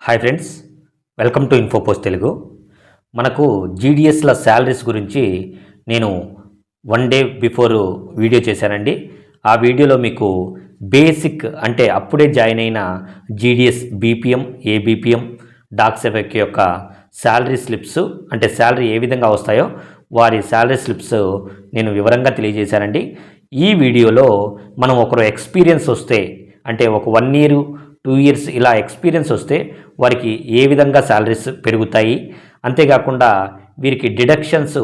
Hi friends, welcome to Infopost Telugu. మనకు జీడిఎస్ల salaries గురించి నేను 1 డే బిఫోర్ వీడియో చేశానండి. ఆ వీడియోలో మీకు బేసిక్ అంటే అప్పుడే జాయిన్ అయిన జీడిఎస్ బీపీఎం, ఏబీపీఎం, డాక్సెఫెక్ యొక్క శాలరీ స్లిప్స్ అంటే శాలరీ ఏ విధంగా వస్తాయో వారి శాలరీ స్లిప్స్ నేను వివరంగా తెలియజేశానండి. ఈ వీడియోలో మనం ఒకరు ఎక్స్పీరియన్స్ వస్తే అంటే ఒక 1 year 2 years ఇలా ఎక్స్పీరియన్స్ వస్తే వారికి ఏ విధంగా శాలరీస్ పెరుగుతాయి, అంతేకాకుండా వీరికి డిడక్షన్స్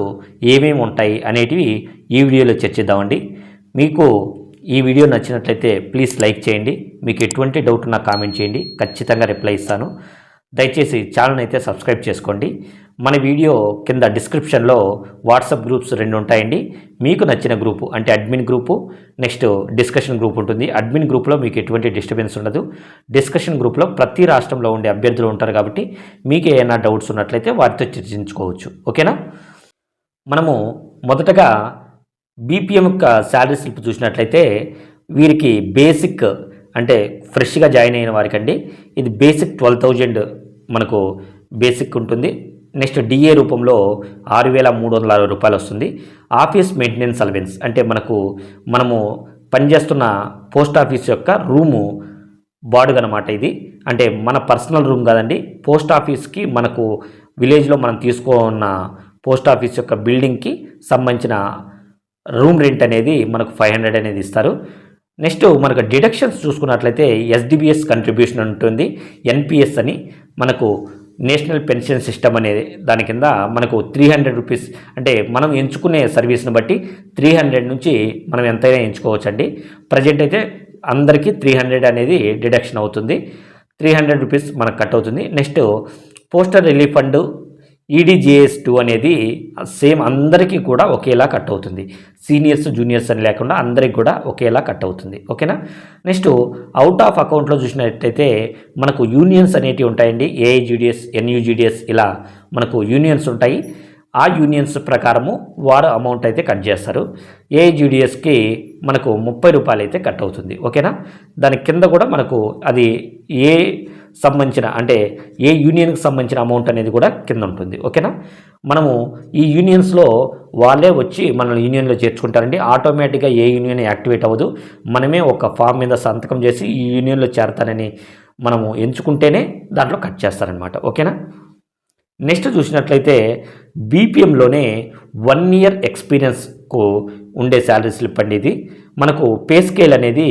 ఏమేమి ఉంటాయి అనేటివి ఈ వీడియోలో చర్చిద్దామండి. మీకు ఈ వీడియో నచ్చినట్లయితే ప్లీజ్ లైక్ చేయండి. మీకు ఎటువంటి డౌట్ ఉన్నా కామెంట్ చేయండి, ఖచ్చితంగా రిప్లై ఇస్తాను. దయచేసి ఛానల్ అయితే సబ్స్క్రైబ్ చేసుకోండి. మన వీడియో కింద డిస్క్రిప్షన్లో వాట్సాప్ గ్రూప్స్ 2 ఉంటాయండి. మీకు నచ్చిన గ్రూపు అంటే admin group, next discussion group ఉంటుంది. అడ్మిన్ గ్రూప్లో మీకు ఎటువంటి డిస్టర్బెన్స్ ఉండదు. డిస్కషన్ గ్రూప్లో ప్రతి రాష్ట్రంలో ఉండే అభ్యర్థులు ఉంటారు కాబట్టి మీకు ఏమైనా డౌట్స్ ఉన్నట్లయితే వారితో చర్చించుకోవచ్చు. ఓకేనా? మనము మొదటగా బీపీఎం యొక్క శాలరీ స్లిప్ చూసినట్లయితే వీరికి బేసిక్ అంటే ఫ్రెష్గా జాయిన్ అయిన వారికండి ఇది బేసిక్ 12,000 మనకు బేసిక్ ఉంటుంది. నెక్స్ట్ డిఏ రూపంలో 6,360 రూపాయలు వస్తుంది. ఆఫీస్ మెయింటెనెన్స్ అలవెన్స్ అంటే మనము పనిచేస్తున్న పోస్ట్ ఆఫీస్ యొక్క రూము బాడుగ అనమాట. ఇది అంటే మన పర్సనల్ రూమ్ కాదండి. పోస్ట్ ఆఫీస్కి మనకు విలేజ్లో మనం తీసుకున్న పోస్ట్ ఆఫీస్ యొక్క బిల్డింగ్కి సంబంధించిన రూమ్ రెంట్ అనేది మనకు 500 అనేది ఇస్తారు. నెక్స్ట్ మనకు డిడక్షన్స్ చూసుకున్నట్లయితే ఎస్డిబిఎస్ కంట్రిబ్యూషన్ ఉంటుంది, ఎన్పిఎస్ అని మనకు నేషనల్ పెన్షన్ సిస్టమ్ అనేది దాని కింద మనకు 300 రూపీస్ అంటే మనం ఎంచుకునే సర్వీస్ని బట్టి 300 నుంచి మనం ఎంతైనా ఎంచుకోవచ్చండి. ప్రజెంట్ అయితే అందరికీ 300 అనేది డిడక్షన్ అవుతుంది. 300 రూపీస్ మనకు కట్ అవుతుంది. నెక్స్ట్ పోస్టల్ రిలీఫ్ ఫండ్ ఈడీజేఎస్2 అనేది సేమ్ అందరికీ కూడా ఒకేలా కట్ అవుతుంది. సీనియర్స్ జూనియర్స్ అని లేకుండా అందరికి కూడా ఒకేలా కట్ అవుతుంది. ఓకేనా? నెక్స్ట్ అవుట్ ఆఫ్ అకౌంట్లో చూసినట్టయితే మనకు యూనియన్స్ అనేటివి ఉంటాయండి. ఏఐజీడిఎస్, ఎన్యూజీడిఎస్ ఇలా మనకు యూనియన్స్ ఉంటాయి. ఆ యూనియన్స్ ప్రకారము వారు అమౌంట్ అయితే కట్ చేస్తారు. ఏఐజీడిఎస్కి మనకు 30 రూపాయలు అయితే కట్ అవుతుంది. ఓకేనా? దాని కింద కూడా మనకు అది ఏ సంబంధించిన అంటే ఏ యూనియన్కి సంబంధించిన అమౌంట్ అనేది కూడా కింద ఉంటుంది. ఓకేనా? మనము ఈ యూనియన్స్లో వాళ్ళే వచ్చి మనల్ని యూనియన్లో చేర్చుకుంటారండి. ఆటోమేటిక్గా ఏ యూనియన్ యాక్టివేట్ అవ్వదు. మనమే ఒక ఫామ్ మీద సంతకం చేసి ఈ యూనియన్లో చేరతానని మనము ఎంచుకుంటేనే దాంట్లో కట్ చేస్తారనమాట. ఓకేనా? నెక్స్ట్ చూసినట్లయితే బీపీఎంలోనే 1 year ఎక్స్పీరియన్స్కు ఉండే శాలరీ స్లిప్ అండి. ఇది మనకు పే స్కేల్ అనేది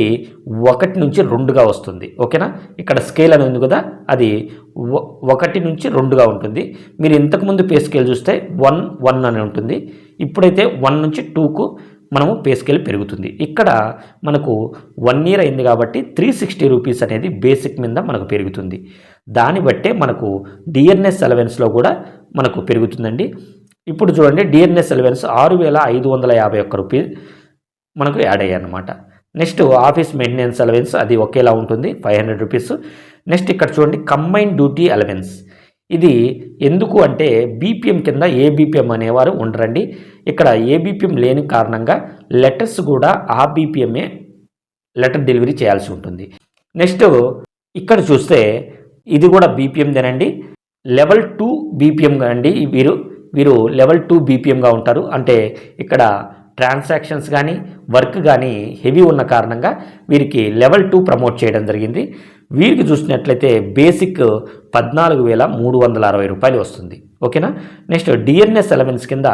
1 నుంచి 2గా వస్తుంది. ఓకేనా? ఇక్కడ స్కేల్ అని ఉంది కదా, అది 1 నుంచి 2గా ఉంటుంది. మీరు ఇంతకుముందు పే స్కేల్ చూస్తే 1 అని ఉంటుంది. ఇప్పుడైతే 1 నుంచి 2కు మనము పే స్కేల్ పెరుగుతుంది. ఇక్కడ మనకు 1 year అయింది కాబట్టి 360 రూపీస్ అనేది బేసిక్ మీద మనకు పెరుగుతుంది. దాన్ని బట్టే మనకు డిఎన్ఎస్ అలవెన్స్లో కూడా మనకు పెరుగుతుందండి. ఇప్పుడు చూడండి, డిఎన్ఎస్ అలవెన్స్ 6,551 రూపీస్ మనకు యాడ్ అయ్యాయి అన్నమాట. నెక్స్ట్ ఆఫీస్ మెయింటెనెన్స్ అలవెన్స్ అది ఒకేలా ఉంటుంది, 500 రూపీస్. నెక్స్ట్ ఇక్కడ చూడండి, కంబైన్ డ్యూటీ అలవెన్స్. ఇది ఎందుకు అంటే బీపీఎం కింద ఏబీపీఎం అనేవారు ఉండరండి. ఇక్కడ ఏబీపీఎం లేని కారణంగా లెటర్స్ కూడా ఆ బీపీఎంఏ లెటర్ డెలివరీ చేయాల్సి ఉంటుంది. నెక్స్ట్ ఇక్కడ చూస్తే ఇది కూడా బీపీఎందేనండి. లెవెల్ 2 బీపీఎంగా అండి. వీరు లెవెల్ 2 బీపీఎంగా ఉంటారు. అంటే ఇక్కడ ట్రాన్సాక్షన్స్ కానీ వర్క్ కానీ హెవీ ఉన్న కారణంగా వీరికి లెవెల్ 2 ప్రమోట్ చేయడం జరిగింది. వీరికి చూసినట్లయితే బేసిక్ 14,360 రూపాయలు వస్తుంది. ఓకేనా? నెక్స్ట్ డిఎన్ఎస్ అలవెన్స్ కింద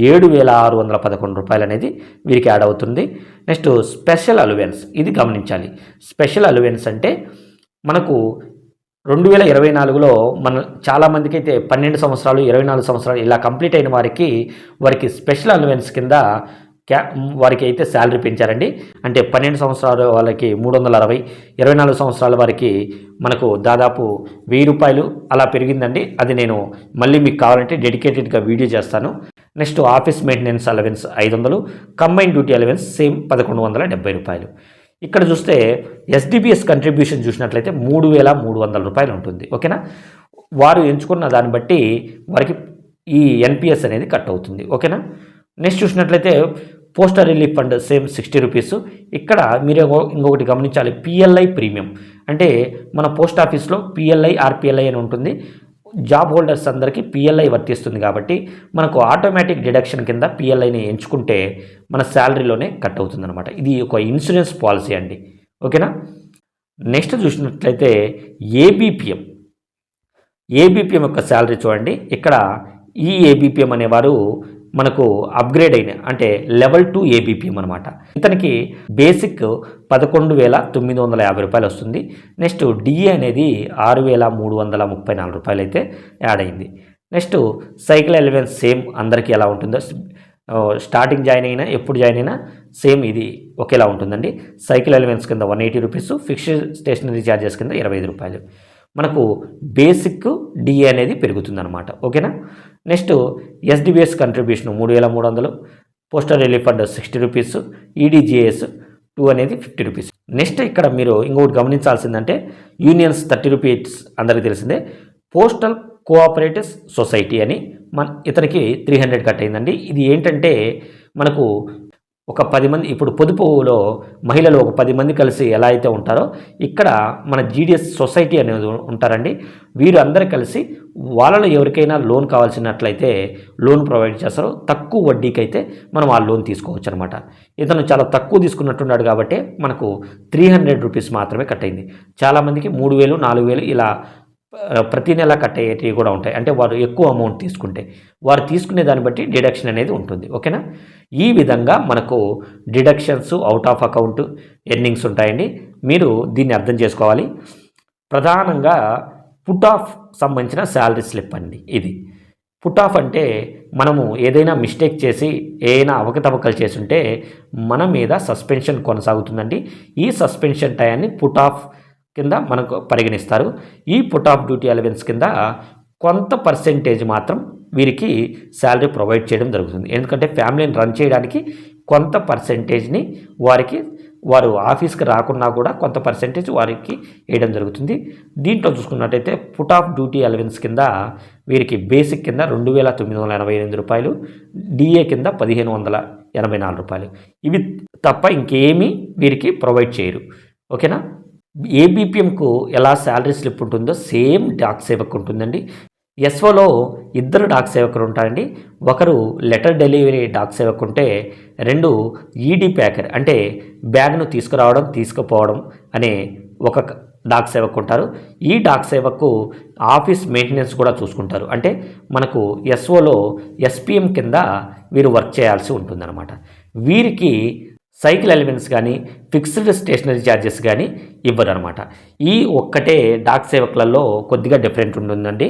7,611 రూపాయలు అనేది వీరికి యాడ్ అవుతుంది. నెక్స్ట్ స్పెషల్ అలవెన్స్, ఇది గమనించాలి. స్పెషల్ అలవెన్స్ అంటే మనకు 2024లో చాలామందికి అయితే 12 సంవత్సరాలు 24 సంవత్సరాలు ఇలా కంప్లీట్ అయిన వారికి స్పెషల్ అలవెన్స్ కింద వారికి అయితే శాలరీ పెంచారండి. అంటే 12 సంవత్సరాల వాళ్ళకి 360, 24 సంవత్సరాల వారికి మనకు దాదాపు 1000 రూపాయలు అలా పెరిగిందండి. అది నేను మళ్ళీ మీకు కావాలంటే డెడికేటెడ్గా వీడియో చేస్తాను. Next office maintenance allowance 500, combine duty allowance same 1,170 రూపాయలు. ఇక్కడ చూస్తే ఎస్డిబిఎస్ కంట్రిబ్యూషన్ చూసినట్లయితే 3,300 రూపాయలు ఉంటుంది. ఓకేనా? వారు ఎంచుకున్న దాన్ని బట్టి వారికి ఈ ఎన్పిఎస్ అనేది కట్ అవుతుంది. ఓకేనా? నెక్స్ట్ చూసినట్లయితే postal relief fund same 60 rupees. ఇక్కడ మీరు ఇంకొకటి గమనించాలి, పిఎల్ఐ ప్రీమియం అంటే మన పోస్ట్ ఆఫీస్లో పిఎల్ఐ ఆర్పిఎల్ఐ అని ఉంటుంది. జాబ్ హోల్డర్స్ అందరికీ పిఎల్ఐ వర్తిస్తుంది కాబట్టి మనకు ఆటోమేటిక్ డిడక్షన్ కింద పిఎల్ఐని ఎంచుకుంటే మన శాలరీలోనే కట్ అవుతుందన్నమాట. ఇది ఒక ఇన్సూరెన్స్ పాలసీ అండి. ఓకేనా. నెక్స్ట్ చూసినట్లయితే ఏబిపిఎం యొక్క శాలరీ చూడండి. ఇక్కడ ఈ ఏబిపిఎం అనేవారు మనకు అప్గ్రేడ్ అయిన అంటే లెవెల్ 2 ఏబిపిఎం అనమాట. ఇతనికి బేసిక్ 11,950 రూపాయలు వస్తుంది. నెక్స్ట్ డిఏ అనేది 6,334 రూపాయలు అయితే యాడ్ అయింది. నెక్స్ట్ సైకిల్ అలవెన్స్ సేమ్ అందరికీ ఎలా ఉంటుందో, స్టార్టింగ్ జాయిన్ అయినా ఎప్పుడు జాయిన్ అయినా సేమ్ ఇది ఒకేలా ఉంటుందండి. సైకిల్ అలవెన్స్ కింద 180 రూపీస్, ఫిక్స్డ్ స్టేషనరీ ఛార్జెస్ కింద 25 రూపాయలు. మనకు బేసిక్ డిఏ అనేది పెరుగుతుందన్నమాట. ఓకేనా. Next SDBS contribution 3,300, postal relief fund 60 rupees, EDGS 2 అనేది 50 రూపీస్. నెక్స్ట్ ఇక్కడ మీరు ఇంకొకటి గమనించాల్సిందంటే యూనియన్స్ 30 రూపీస్ అందరికీ తెలిసిందే. పోస్టల్ కోఆపరేటివ్ సొసైటీ అని ఇతనికి 300 కట్ అయిందండి. ఇది ఏంటంటే మనకు ఒక 10 మంది, ఇప్పుడు పొదుపులో మహిళలు ఒక 10 మంది కలిసి ఎలా అయితే ఉంటారో ఇక్కడ మన జీడిఎస్ సొసైటీ అనేది ఉంటారండి. వీరు అందరూ కలిసి వాళ్ళలో ఎవరికైనా లోన్ కావాల్సినట్లయితే లోన్ ప్రొవైడ్ చేస్తారు. తక్కువ వడ్డీకి అయితే మనం ఆ లోన్ తీసుకోవచ్చు అనమాట. ఇతను చాలా తక్కువ తీసుకున్నట్టున్నాడు కాబట్టి మనకు 300 రూపీస్ మాత్రమే కట్ అయింది. చాలామందికి 3,000, 4,000 ఇలా ప్రతి నెల కట్ అయ్యేటివి కూడా ఉంటాయి. అంటే వారు ఎక్కువ అమౌంట్ తీసుకుంటే వారు తీసుకునే దాన్ని బట్టి డిడక్షన్ అనేది ఉంటుంది. ఓకేనా. ఈ విధంగా మనకు deductions, out of account, earnings ఉంటాయండి. మీరు దీన్ని అర్థం చేసుకోవాలి. ప్రధానంగా పుట్ ఆఫ్ సంబంధించిన శాలరీ స్లిప్ అండి ఇది. పుట్ ఆఫ్ అంటే మనము ఏదైనా మిస్టేక్ చేసి ఏదైనా అవకతవకలు చేసుంటే మన మీద సస్పెన్షన్ కొనసాగుతుందండి. ఈ సస్పెన్షన్ టయాన్ని పుట్ ఆఫ్ కింద మనకు పరిగణిస్తారు. ఈ పుట్ ఆఫ్ డ్యూటీ అలవెన్స్ కింద కొంత పర్సెంటేజ్ మాత్రం వీరికి శాలరీ ప్రొవైడ్ చేయడం జరుగుతుంది. ఎందుకంటే ఫ్యామిలీని రన్ చేయడానికి కొంత పర్సెంటేజ్ని వారు ఆఫీస్కి రాకున్నా కూడా కొంత పర్సెంటేజ్ వారికి వేయడం జరుగుతుంది. దీంట్లో చూసుకున్నట్టయితే పుట్ ఆఫ్ డ్యూటీ అలవెన్స్ కింద వీరికి బేసిక్ కింద 2,988 రూపాయలు, డిఏ కింద 1,584 రూపాయలు. ఇవి తప్ప ఇంకేమీ వీరికి ప్రొవైడ్ చేయరు. ఓకేనా. ఏబిపిఎంకు ఎలా శాలరీ స్లిప్ ఉంటుందో సేమ్ డాక్ సేవకు ఉంటుందండి. ఎస్ఓలో 2 డాక్ సేవకులు ఉంటారండి. ఒకరు లెటర్ డెలివరీ డాక్ సేవకు ఉంటే 2 ఈడీ ప్యాకర్ అంటే బ్యాగ్ను తీసుకురావడం తీసుకుపోవడం అనే ఒక డాక్ సేవకు ఉంటారు. ఈ డాక్ సేవకు ఆఫీస్ మెయింటెనెన్స్ కూడా చూసుకుంటారు. అంటే మనకు ఎస్ఓలో ఎస్పిఎం కింద వీరు వర్క్ చేయాల్సి ఉంటుందన్నమాట. వీరికి సైకిల్ అలవెన్స్ కానీ ఫిక్స్డ్ స్టేషనరీ ఛార్జెస్ కానీ ఇవ్వరు అనమాట. ఈ ఒక్కటే డాక్ సేవకులలో కొద్దిగా డిఫరెంట్ ఉంటుందండి.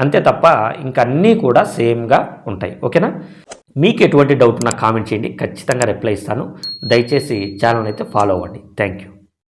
అంతే తప్ప ఇంకా అన్నీ కూడా సేమ్గా ఉంటాయి. ఓకేనా. మీకు ఎటువంటి డౌట్ ఉన్నా కామెంట్ చేయండి, ఖచ్చితంగా రిప్లై ఇస్తాను. దయచేసి ఛానల్ అయితే ఫాలో అవ్వండి. Thank you.